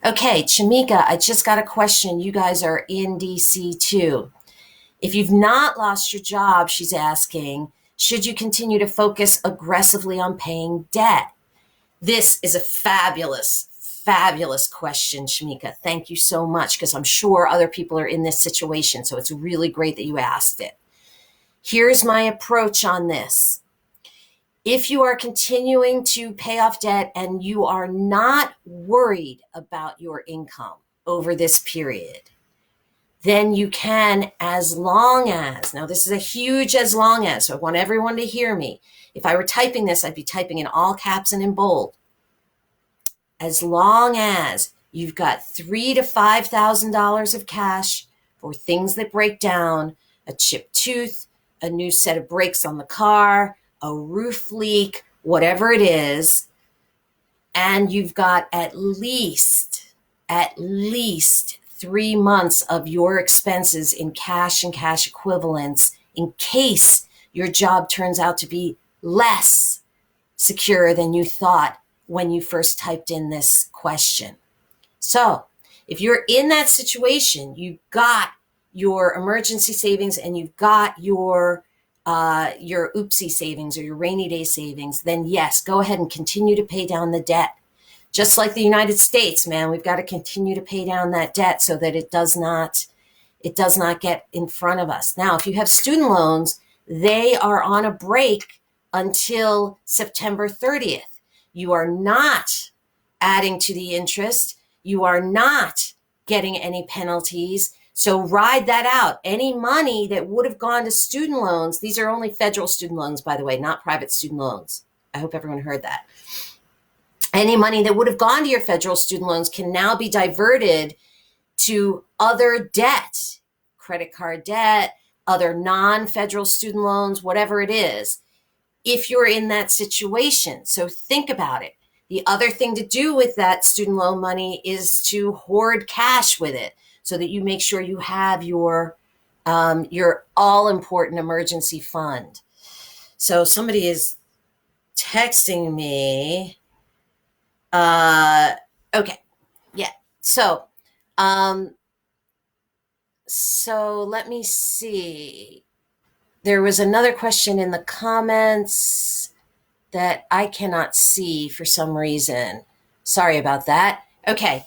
Okay, Chamika, I just got a question. You guys are in DC too. If you've not lost your job, she's asking, should you continue to focus aggressively on paying debt? This is a fabulous, fabulous question, Shamika. Thank you so much, because I'm sure other people are in this situation. So it's really great that you asked it. Here's my approach on this. If you are continuing to pay off debt and you are not worried about your income over this period, then you can, as long as, now this is a huge as long as, so I want everyone to hear me. If I were typing this, I'd be typing in all caps and in bold. As long as you've got $3,000 to $5,000 of cash for things that break down, a chipped tooth, a new set of brakes on the car, a roof leak, whatever it is, and you've got at least 3 months of your expenses in cash and cash equivalents in case your job turns out to be less secure than you thought when you first typed in this question. So if you're in that situation, you've got your emergency savings and you've got your oopsie savings or your rainy day savings, then yes, go ahead and continue to pay down the debt. Just like the United States, man, we've got to continue to pay down that debt so that it does not get in front of us. Now, if you have student loans, they are on a break until September 30th. You are not adding to the interest. You are not getting any penalties. So ride that out. Any money that would have gone to student loans, these are only federal student loans, by the way, not private student loans. I hope everyone heard that. Any money that would have gone to your federal student loans can now be diverted to other debt, credit card debt, other non-federal student loans, whatever it is, if you're in that situation. So think about it. The other thing to do with that student loan money is to hoard cash with it so that you make sure you have your all important emergency fund. So somebody is texting me. Okay. Yeah. So let me see. There was another question in the comments that I cannot see for some reason. Sorry about that. Okay.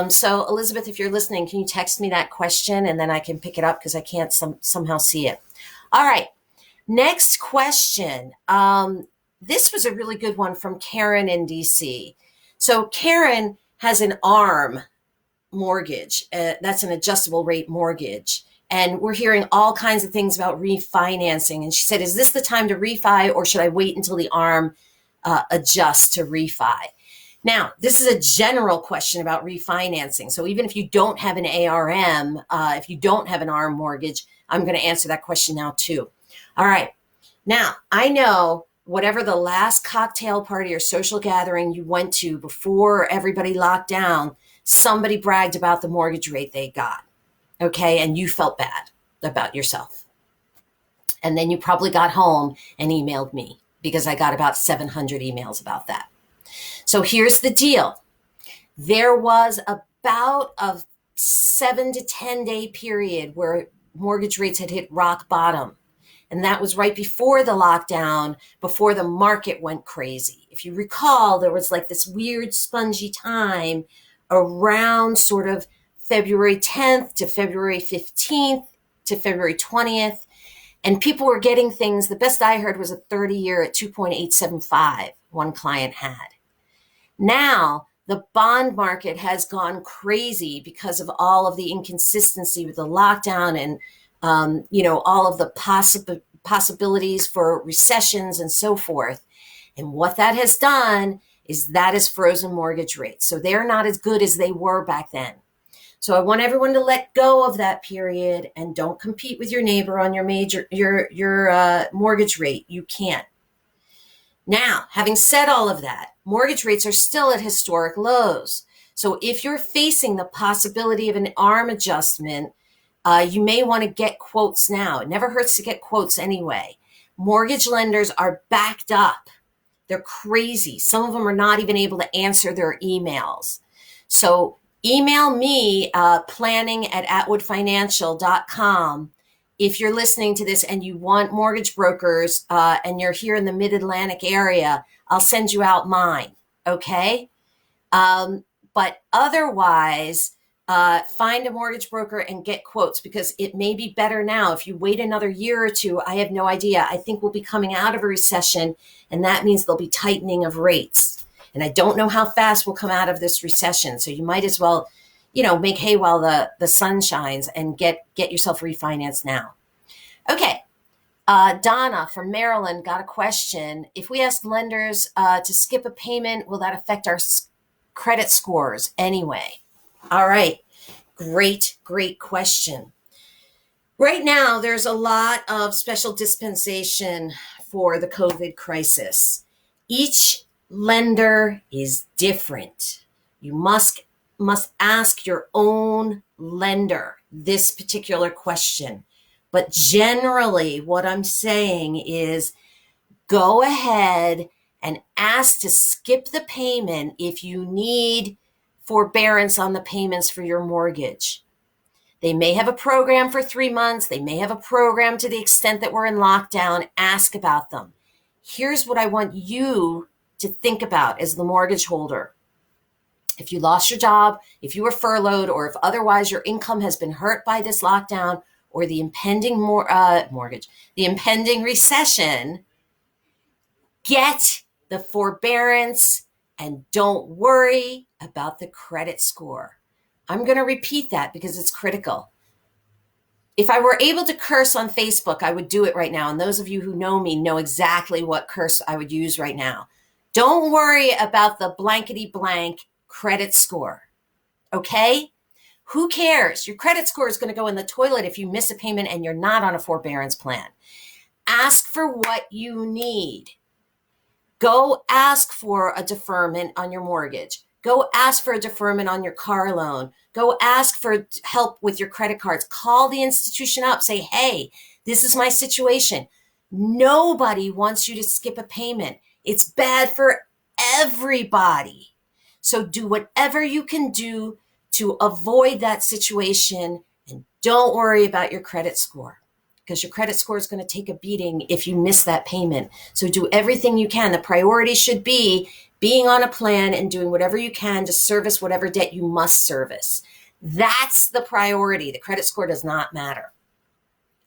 So Elizabeth, if you're listening, can you text me that question and then I can pick it up because I can't somehow see it. All right. Next question. This was a really good one from Karen in DC. So Karen has an ARM mortgage. That's an adjustable rate mortgage. And we're hearing all kinds of things about refinancing. And she said, is this the time to refi or should I wait until the ARM adjusts to refi? Now, this is a general question about refinancing. So even if you don't have an ARM, if you don't have an ARM mortgage, I'm going to answer that question now too. All right. Now, I know whatever the last cocktail party or social gathering you went to before everybody locked down, somebody bragged about the mortgage rate they got. Okay. And you felt bad about yourself. And then you probably got home and emailed me because I got about 700 emails about that. So here's the deal. There was about a 7 to 10 day period where mortgage rates had hit rock bottom. And that was right before the lockdown, before the market went crazy. If you recall, there was like this weird spongy time around sort of February 10th to February 15th to February 20th. And people were getting things. The best I heard was a 30-year at 2.875, one client had. Now, the bond market has gone crazy because of all of the inconsistency with the lockdown and all of the possibilities for recessions and so forth. And what that has done is that has frozen mortgage rates. So they're not as good as they were back then. So I want everyone to let go of that period and don't compete with your neighbor on your mortgage rate. You can't. Now, having said all of that, mortgage rates are still at historic lows. So if you're facing the possibility of an ARM adjustment, you may want to get quotes now. It never hurts to get quotes anyway. Mortgage lenders are backed up. They're crazy. Some of them are not even able to answer their emails. So email me, planning@atwoodfinancial.com. If you're listening to this and you want mortgage brokers and you're here in the mid-Atlantic area, I'll send you out mine, okay? But otherwise, find a mortgage broker and get quotes, because it may be better now. If you wait another year or two, I have no idea. I think we'll be coming out of a recession, and that means there'll be tightening of rates. And I don't know how fast we'll come out of this recession. So you might as well, make hay while the sun shines and get yourself refinanced now. Okay. Donna from Maryland got a question. If we ask lenders to skip a payment, will that affect our credit scores anyway? All right. Great question. Right now, there's a lot of special dispensation for the COVID crisis. Each lender is different. You must ask your own lender this particular question. But generally, what I'm saying is go ahead and ask to skip the payment if you need forbearance on the payments for your mortgage. They may have a program for 3 months. They may have a program to the extent that we're in lockdown. Ask about them. Here's what I want you to think about as the mortgage holder. If you lost your job, if you were furloughed, or if otherwise your income has been hurt by this lockdown or the impending the impending recession, get the forbearance and don't worry about the credit score. I'm going to repeat that because it's critical. If I were able to curse on Facebook, I would do it right now. And those of you who know me know exactly what curse I would use right now. Don't worry about the blankety blank credit score. Okay? Who cares? Your credit score is going to go in the toilet if you miss a payment and you're not on a forbearance plan. Ask for what you need. Go ask for a deferment on your mortgage. Go ask for a deferment on your car loan. Go ask for help with your credit cards. Call the institution up. Say, hey, this is my situation. Nobody wants you to skip a payment. It's bad for everybody. So do whatever you can do to avoid that situation, and don't worry about your credit score, because your credit score is going to take a beating if you miss that payment. So do everything you can. The priority should be being on a plan and doing whatever you can to service whatever debt you must service. That's the priority. The credit score does not matter.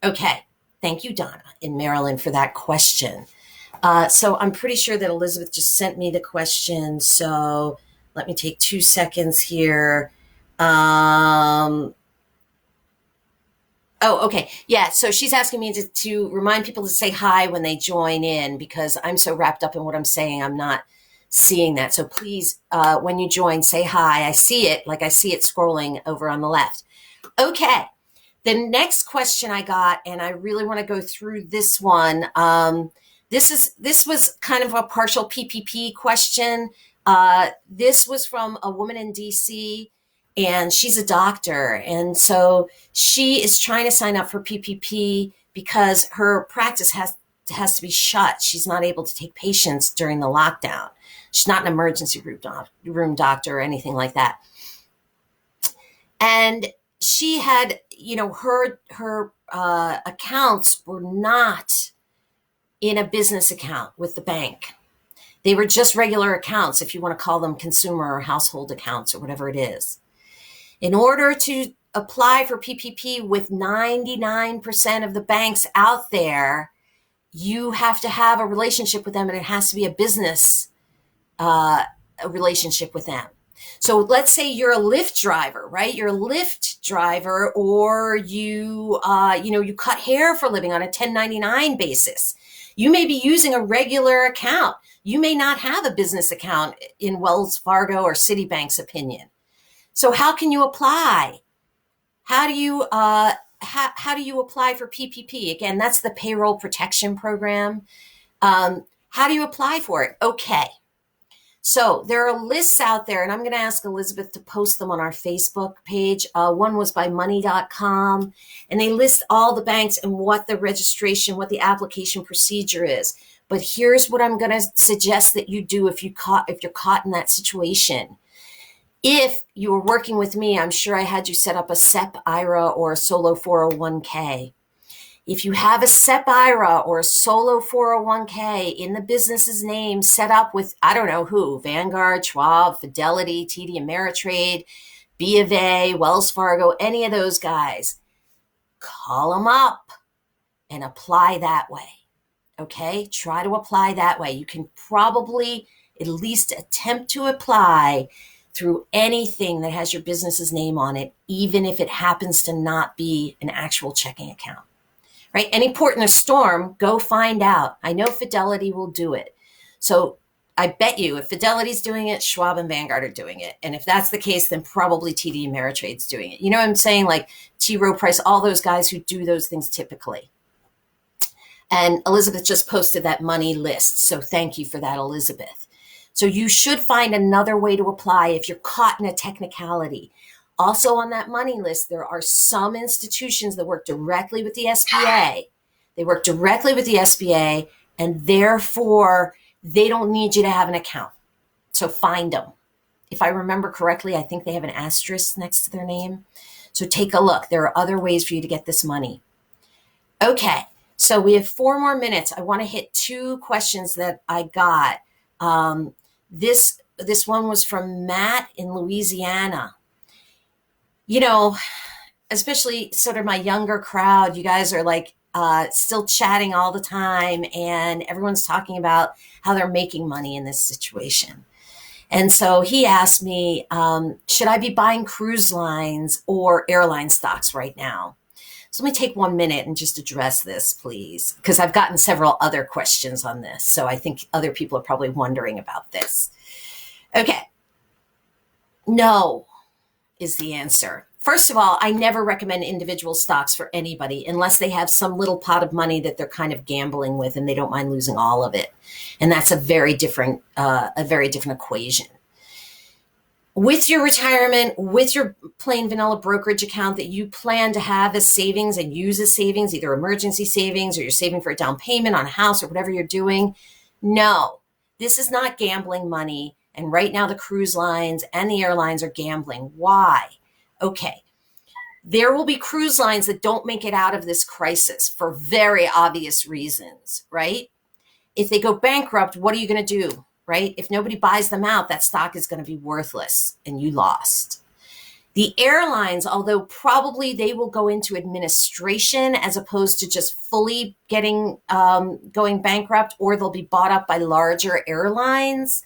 Okay. Thank you, Donna in Maryland, for that question. So I'm pretty sure that Elizabeth just sent me the question. So let me take 2 seconds here. Oh, okay. Yeah. So she's asking me to remind people to say hi when they join in, because I'm so wrapped up in what I'm saying, I'm not seeing that. So please, when you join, say hi. I see it, like I see it scrolling over on the left. Okay. The next question I got, and I really want to go through this one. This was kind of a partial PPP question. This was from a woman in DC, and she's a doctor. And so she is trying to sign up for PPP because her practice has to be shut. She's not able to take patients during the lockdown. She's not an emergency room doctor or anything like that. And she had, her accounts were not in a business account with the bank. They were just regular accounts, if you want to call them consumer or household accounts or whatever it is. In order to apply for PPP with 99% of the banks out there, you have to have a relationship with them, and it has to be a business a relationship with them. So let's say you're a Lyft driver, right? You're a Lyft driver, or you cut hair for a living on a 1099 basis. You may be using a regular account. You may not have a business account in Wells Fargo or Citibank's opinion. So how can you apply? How do you apply for PPP? Again, that's the Payroll Protection Program. How do you apply for it? Okay. So there are lists out there, and I'm going to ask Elizabeth to post them on our Facebook page. One was by money.com, and they list all the banks and what the registration, what the application procedure is. But here's what I'm going to suggest that you do if you're caught in that situation. If you were working with me, I'm sure I had you set up a SEP IRA or a solo 401k. If you have a SEP IRA or a solo 401k in the business's name set up with, I don't know who, Vanguard, Schwab, Fidelity, TD Ameritrade, B of A, Wells Fargo, any of those guys, call them up and apply that way. Okay? Try to apply that way. You can probably at least attempt to apply through anything that has your business's name on it, even if it happens to not be an actual checking account. Right? Any port in a storm, go find out. I know Fidelity will do it. So I bet you if Fidelity's doing it, Schwab and Vanguard are doing it. And if that's the case, then probably TD Ameritrade's doing it. You know what I'm saying? Like T. Rowe Price, all those guys who do those things typically. And Elizabeth just posted that money list. So thank you for that, Elizabeth. So you should find another way to apply if you're caught in a technicality. Also on that money list, there are some institutions that work directly with the SBA. They work directly with the SBA, and therefore they don't need you to have an account. So find them. If I remember correctly, I think they have an asterisk next to their name. So take a look. There are other ways for you to get this money. Okay, so we have 4 more minutes. I want to hit 2 questions that I got. This one was from Matt in Louisiana. You know, especially sort of my younger crowd, you guys are like still chatting all the time, and everyone's talking about how they're making money in this situation. And so he asked me, should I be buying cruise lines or airline stocks right now? So let me take 1 minute and just address this, please, because I've gotten several other questions on this. So I think other people are probably wondering about this. Okay. No is the answer. First of all, I never recommend individual stocks for anybody unless they have some little pot of money that they're kind of gambling with and they don't mind losing all of it. And that's a very different equation. With your retirement, with your plain vanilla brokerage account that you plan to have as savings and use as savings, either emergency savings or you're saving for a down payment on a house or whatever you're doing, no, this is not gambling money. And right now the cruise lines and the airlines are gambling. Why? Okay. There will be cruise lines that don't make it out of this crisis for very obvious reasons, right? If they go bankrupt, what are you going to do? Right? If nobody buys them out, that stock is going to be worthless and you lost. The airlines, although probably they will go into administration as opposed to just fully going bankrupt, or they'll be bought up by larger airlines.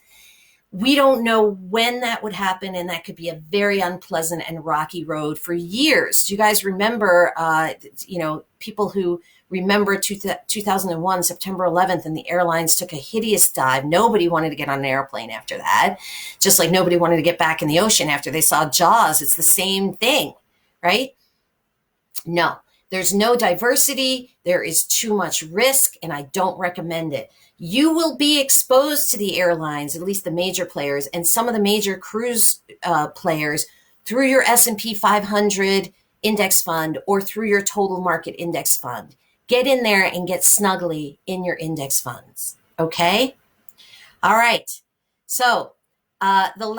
We don't know when that would happen, and that could be a very unpleasant and rocky road for years. Do you guys remember, people who remember 2001, September 11th, and the airlines took a hideous dive. Nobody wanted to get on an airplane after that, just like nobody wanted to get back in the ocean after they saw Jaws. It's the same thing, right? No, there's no diversity. There is too much risk, and I don't recommend it. You will be exposed to the airlines, at least the major players, and some of the major cruise players through your S&P 500 index fund or through your total market index fund. Get in there and get snugly in your index funds. Okay? All right. So the last